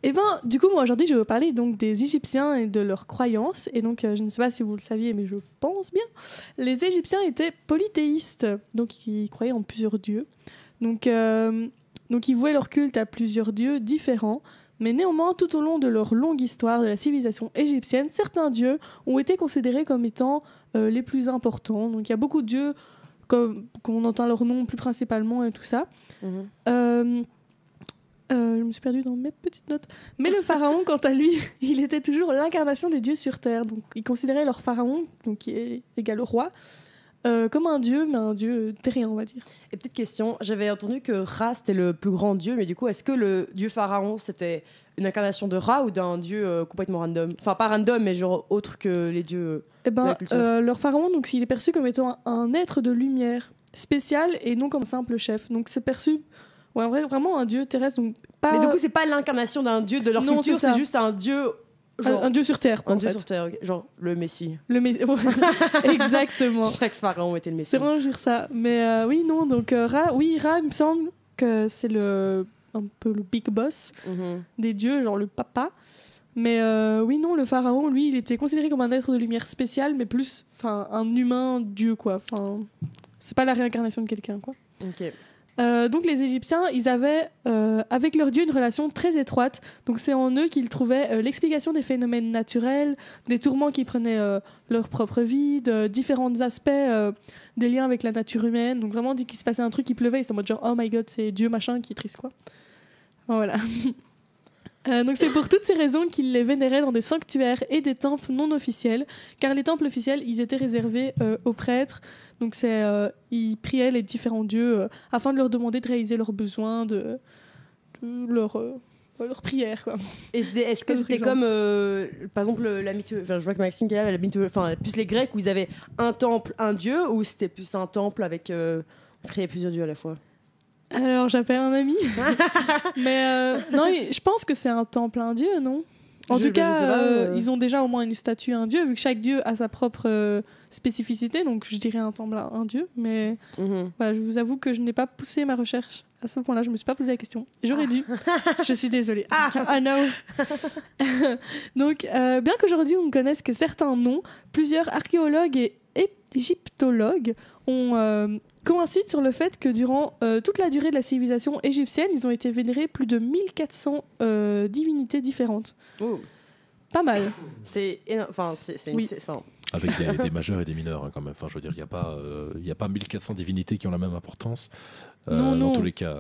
Et ben, du coup, moi aujourd'hui, je vais vous parler donc des Égyptiens et de leurs croyances. Et donc, je ne sais pas si vous le saviez, mais je pense bien. Les Égyptiens étaient polythéistes, donc ils croyaient en plusieurs dieux. Donc ils vouaient leur culte à plusieurs dieux différents. Mais néanmoins, tout au long de leur longue histoire de la civilisation égyptienne, certains dieux ont été considérés comme étant les plus importants. Donc il y a beaucoup de dieux qu'on entend leur nom plus principalement et tout ça. Je me suis perdue dans mes petites notes. Mais le pharaon, quant à lui, il était toujours l'incarnation des dieux sur Terre. Donc, il considérait leur pharaon, donc qui est égal au roi, comme un dieu, mais un dieu terrien, on va dire. Et petite question, j'avais entendu que Ra, c'était le plus grand dieu, mais du coup, est-ce que le dieu pharaon, c'était une incarnation de Ra ou d'un dieu complètement random ? Enfin, pas random, mais genre autre que les dieux de la culture. Leur pharaon, donc, il est perçu comme étant un être de lumière spécial et non comme un simple chef. Donc, c'est perçu... Ouais, vraiment un dieu terrestre. Donc pas... Mais du coup, c'est pas l'incarnation d'un dieu de leur culture, c'est juste un dieu... Genre, un dieu sur Terre, quoi, un dieu sur Terre, okay. Genre le Messie. Exactement. Chaque pharaon était le Messie. C'est vraiment dire ça. Mais oui, non, donc Ra, il me semble que c'est un peu le big boss des dieux, genre le papa. Mais oui, non, le pharaon, lui, il était considéré comme un être de lumière spécial, mais plus un humain dieu, quoi. C'est pas la réincarnation de quelqu'un, quoi. Ok. Donc les Égyptiens, ils avaient avec leur dieu une relation très étroite. Donc c'est en eux qu'ils trouvaient l'explication des phénomènes naturels, des tourments qui prenaient leur propre vie, de différents aspects des liens avec la nature humaine. Donc vraiment, dès qu'il se passait un truc, il pleuvait, ils sont en mode genre oh my god, c'est Dieu machin qui est triste, quoi. Voilà. Donc c'est pour toutes ces raisons qu'ils les vénéraient dans des sanctuaires et des temples non officiels, car les temples officiels, ils étaient réservés aux prêtres. Donc ils priaient les différents dieux afin de leur demander de réaliser leurs besoins, de leur prière, quoi. Est-ce que c'était comme, par exemple, la mythologie... Enfin, je vois que Maxime qui est là, la mythologie... Enfin, plus les Grecs où ils avaient un temple, un dieu, ou c'était plus un temple avec... on créait plusieurs dieux à la fois? Alors, j'appelle un ami. Mais non, je pense que c'est un temple, un dieu, non? En tout cas, ils ont déjà au moins une statue, un dieu, vu que chaque dieu a sa propre spécificité. Donc, je dirais un temple, un dieu. Mais voilà, je vous avoue que je n'ai pas poussé ma recherche à ce point-là. Je ne me suis pas posé la question. J'aurais dû. Je suis désolée. Ah non. Donc, bien qu'aujourd'hui, on ne connaisse que certains noms, plusieurs archéologues et égyptologues ont... coïncide sur le fait que durant toute la durée de la civilisation égyptienne, ils ont été vénérés plus de 1400 divinités différentes. Oh. Pas mal. C'est énorme. Enfin, oui. Avec des majeurs et des mineurs, hein, quand même. Enfin, je veux dire, il n'y a pas 1400 divinités qui ont la même importance. Non. Dans tous les cas.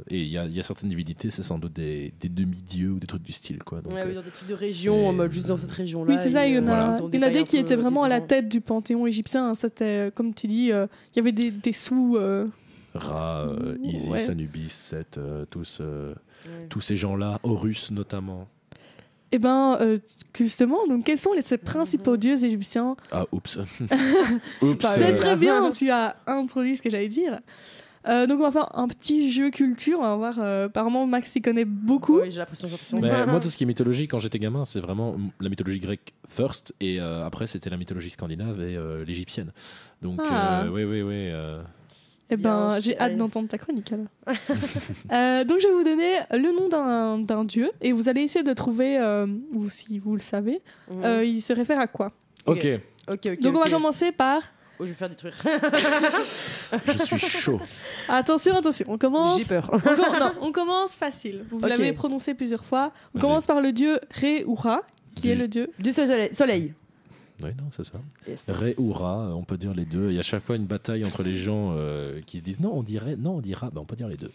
Et il y a certaines divinités, c'est sans doute des demi-dieux ou des trucs du style, quoi. Donc, oui, dans des trucs de région, en mode juste dans cette région-là. Oui, c'est ça. Il y en a des qui étaient vraiment à la tête du panthéon égyptien. C'était, comme tu dis, il y avait des sous... Ra, Isis, Anubis, Seth, tous ces gens-là, Horus notamment. Eh ben, justement, donc quels sont ces principaux dieux égyptiens? Ah, oups. C'est très bien, tu as introduit ce que j'allais dire. Donc on va faire un petit jeu culture, on va voir, apparemment Max y connaît beaucoup. Oui, j'ai l'impression. Mais moi, tout ce qui est mythologie, quand j'étais gamin, c'est vraiment la mythologie grecque first, et après c'était la mythologie scandinave et l'égyptienne. Donc oui. Eh ben, j'ai hâte d'entendre ta chronique alors. Donc je vais vous donner le nom d'un dieu et vous allez essayer de trouver, ou si vous le savez, il se réfère à quoi. Ok. Donc on va commencer par... Oh, je vais faire des trucs. Je suis chaud. Attention, on commence... J'ai peur. On commence facile. Vous l'avez prononcé plusieurs fois. On commence par le dieu Ré ou Ra, qui est le dieu... Du soleil. Oui, non, c'est ça. Yes. Ré ou Ra, on peut dire les deux. Il y a à chaque fois une bataille entre les gens qui se disent non, on dira, on peut dire les deux.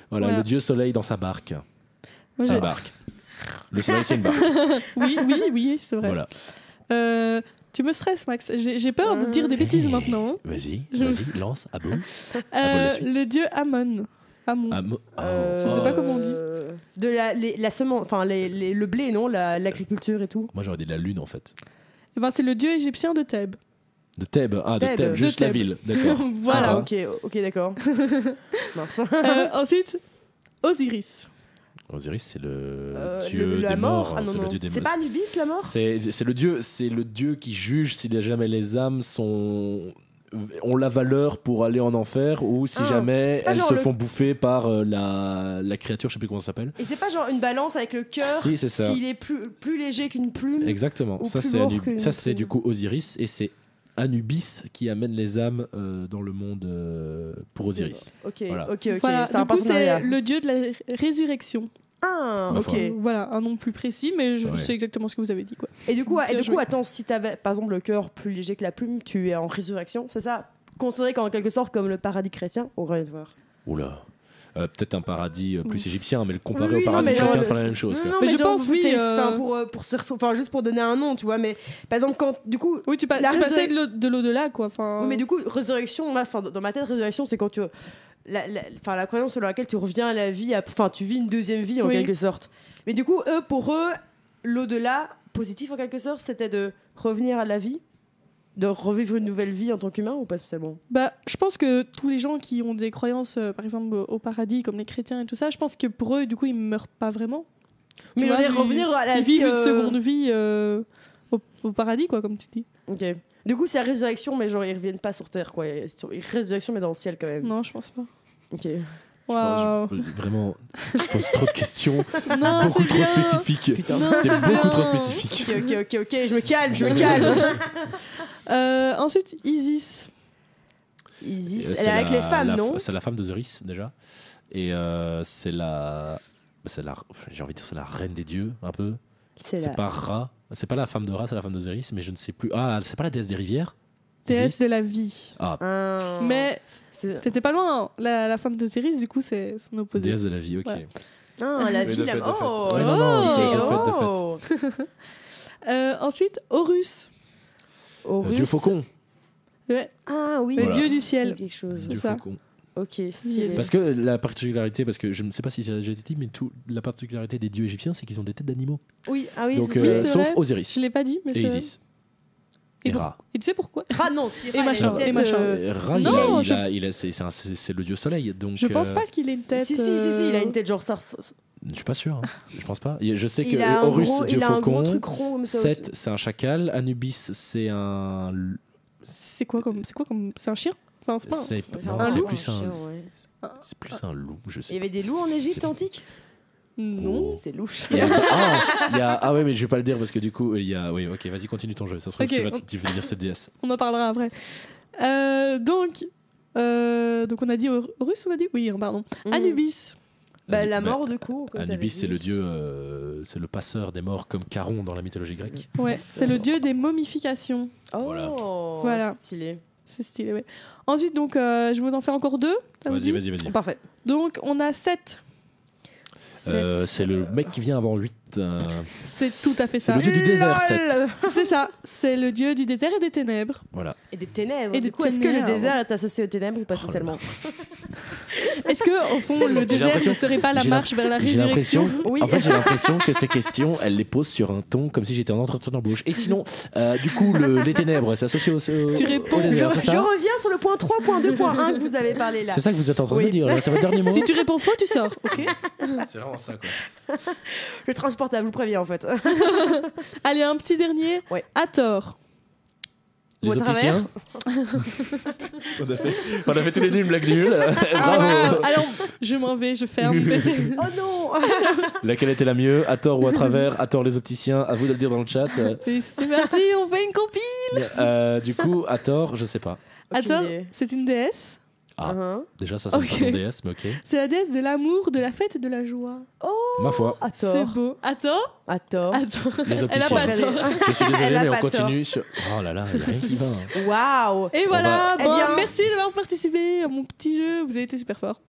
Voilà. Le dieu soleil dans sa barque. C'est une barque. Le soleil, c'est une barque. oui, c'est vrai. Voilà. Tu me stresses, Max. J'ai peur de dire des bêtises maintenant. Hein. Vas-y, lance, Abou. Le dieu Amon. Je sais pas comment on dit. De la semence, enfin le blé, non, l'agriculture et tout. Moi, j'aurais dit la lune, en fait. Eh ben, c'est le dieu égyptien de Thèbes. De Thèbes, juste la ville, d'accord. Voilà. Ok, d'accord. Ensuite, Osiris. Osiris, c'est le dieu des morts. C'est le dieu des morts. C'est pas Anubis, la mort? C'est le dieu qui juge si jamais les âmes sont ont la valeur pour aller en enfer ou si jamais elles se font bouffer par la créature, je sais plus comment ça s'appelle. Et c'est pas genre une balance avec le cœur si, c'est ça. S'il est plus léger qu'une plume. Exactement. Ça c'est du coup Osiris et c'est Anubis qui amène les âmes dans le monde pour Osiris. Ok. Voilà. C'est du coup, c'est le dieu de la résurrection. Ah, ok. Voilà, un nom plus précis, mais je sais exactement ce que vous avez dit, quoi. Et du coup, attends, si t'avais par exemple le cœur plus léger que la plume, tu es en résurrection, c'est ça? Considéré en quelque sorte comme le paradis chrétien, au rien de voir. Oula. Peut-être un paradis plus égyptien, mais le comparer au paradis chrétien, c'est pas la même chose. Non, mais je pense, oui. Juste pour donner un nom, tu vois. Mais par exemple, quand du coup. Oui, tu passais de l'au-delà, quoi. Oui, mais du coup, résurrection, dans ma tête, résurrection, c'est quand tu. La croyance selon laquelle tu reviens à la vie, tu vis une deuxième vie en quelque sorte. Mais du coup, pour eux, l'au-delà, positif en quelque sorte, c'était de revenir à la vie, de revivre une nouvelle vie en tant qu'humain ou pas spécialement? Je pense que tous les gens qui ont des croyances, par exemple au paradis, comme les chrétiens et tout ça, je pense que pour eux, du coup, ils meurent pas vraiment. Mais revenir à la vie. Ils vivent une seconde vie au paradis, quoi, comme tu dis. Ok. Du coup, c'est la résurrection, mais genre ils reviennent pas sur Terre, quoi. Résurrection, mais dans le ciel quand même. Non, je pense pas. Ok. Vraiment, je pose trop de questions. Non, beaucoup trop spécifiques. C'est beaucoup trop spécifique. Ok, je me calme. Ensuite, Isis. Isis, elle est avec les femmes, non? C'est la femme d'Osiris, déjà. Et c'est la. J'ai envie de dire, c'est la reine des dieux, un peu. C'est pas Ra. C'est pas la femme de Ra, c'est la femme d'Osiris, mais je ne sais plus. Ah, c'est pas la déesse des rivières? Déesse de la vie. Ah. Mais t'étais pas loin, hein. La femme d'Osiris, du coup, c'est son opposé. Déesse de la vie, ok. Ouais. Ah, la vie, la... Oh, non, c'est de fait. Ensuite, Horus. Dieu faucon. Ouais. Ah oui. Le dieu du ciel. Quelque chose. Dieu faucon. Ok, stylé. Parce que la particularité, parce que je ne sais pas si ça a déjà été dit, mais la particularité des dieux égyptiens, c'est qu'ils ont des têtes d'animaux. Oui, ah oui. Donc, oui, sauf vrai. Osiris. Je l'ai pas dit, mais et Isis. Et Ra. Et tu sais pourquoi? Ra, non, si et machin. Ra, non, c'est le dieu soleil. Donc, je pense pas qu'il ait une tête. Si, il a une tête genre ça. Je suis pas sûr. Hein. Je pense pas. Je sais que Horus, dieu faucon. Seth, c'est un chacal. Anubis, c'est un. C'est quoi comme c'est un chien? Enfin, c'est plus un loup, je sais. Il y avait des loups en Égypte antique? Non, c'est louche. Ah ouais, mais je vais pas le dire parce que du coup, il y a. Oui, ok, vas-y, continue ton jeu. Ça se trouve, tu vas dire cette déesse. On en parlera après. Donc on a dit Horus, on a dit oui, pardon. Anubis. La mort, du coup. Anubis, c'est le dieu, c'est le passeur des morts comme Charon dans la mythologie grecque. Ouais, c'est le dieu des momifications. Oh, voilà. Stylé. C'est stylé, ouais. Ensuite, donc, je vous en fais encore 2. Vas-y. Parfait. Donc, on a 7. C'est le mec qui vient avant 8. C'est tout à fait ça. C'est le dieu du désert, 7. C'est ça. C'est le dieu du désert et des ténèbres. Voilà. Et des ténèbres. Et du coup, est-ce que le désert est associé aux ténèbres ou pas spécialement? Est-ce que, au fond, le désert ne serait pas la marche vers la résurrection? Oui. En fait, j'ai l'impression que ces questions, elle les pose sur un ton comme si j'étais en entretien d'embauche. Et sinon, du coup, les ténèbres, c'est associé au désert, c'est ça? Je reviens sur le point 3.2.1 que vous avez parlé là. C'est ça que vous êtes en train de dire, là. C'est votre dernier mot? Si tu réponds faux, tu sors, ok? C'est vraiment ça, quoi. Le transportable, je vous préviens en fait. Allez, un petit dernier. Ouais. Hathor. Les opticiens. on a fait tous les deux une blague nulle. Bravo. Alors, je m'en vais, je ferme. Oh non. Laquelle était la mieux? Hathor ou à travers? Hathor, les opticiens. À vous de le dire dans le chat. Et c'est parti, on fait une compile. Du coup, Hathor, je sais pas. Hathor, c'est une déesse. Déjà ça sonne comme déesse, mais ok. C'est la déesse de l'amour, de la fête et de la joie. Oh, ma foi. C'est beau. Hathor. Les opticiens. Elle a pas tort. Je suis désolé, mais on continue sur... Oh là là, il n'y a rien qui va. Waouh. Et voilà, merci d'avoir participé à mon petit jeu. Vous avez été super fort.